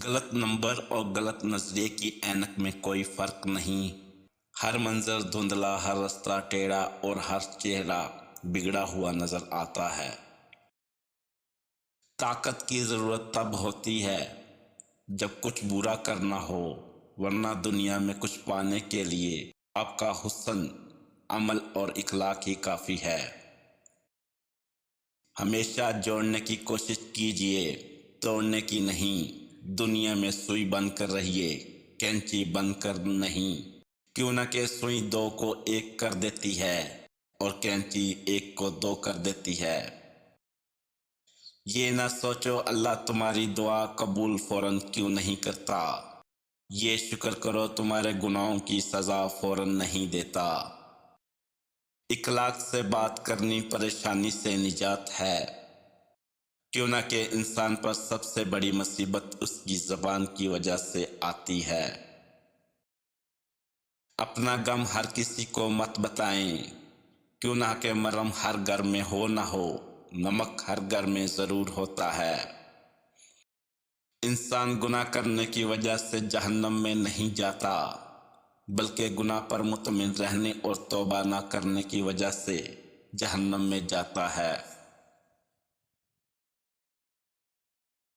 غلط نمبر اور غلط نظریے کی اینک میں کوئی فرق نہیں۔ ہر منظر دھندلا، ہر رستہ ٹیڑھا اور ہر چہرہ بگڑا ہوا نظر آتا ہے۔ طاقت کی ضرورت تب ہوتی ہے جب کچھ برا کرنا ہو، ورنہ دنیا میں کچھ پانے کے لیے آپ کا حسن، عمل اور اخلاق ہی کافی ہے۔ ہمیشہ جوڑنے کی کوشش کیجئے، توڑنے کی نہیں۔ دنیا میں سوئی بن کر رہیے، کینچی بن کر نہیں۔ کیوں نہ کہ سوئی دو کو ایک کر دیتی ہے اور کینچی ایک کو دو کر دیتی ہے۔ یہ نہ سوچو اللہ تمہاری دعا قبول فوراً کیوں نہیں کرتا، یہ شکر کرو تمہارے گناہوں کی سزا فوراً نہیں دیتا۔ اخلاق سے بات کرنی پریشانی سے نجات ہے، کیوں نہ کہ انسان پر سب سے بڑی مصیبت اس کی زبان کی وجہ سے آتی ہے۔ اپنا غم ہر کسی کو مت بتائیں، کیوں نہ کہ مرہم ہر گھر میں ہو نہ ہو، نمک ہر گھر میں ضرور ہوتا ہے۔ انسان گناہ کرنے کی وجہ سے جہنم میں نہیں جاتا، بلکہ گناہ پر مطمئن رہنے اور توبہ نہ کرنے کی وجہ سے جہنم میں جاتا ہے۔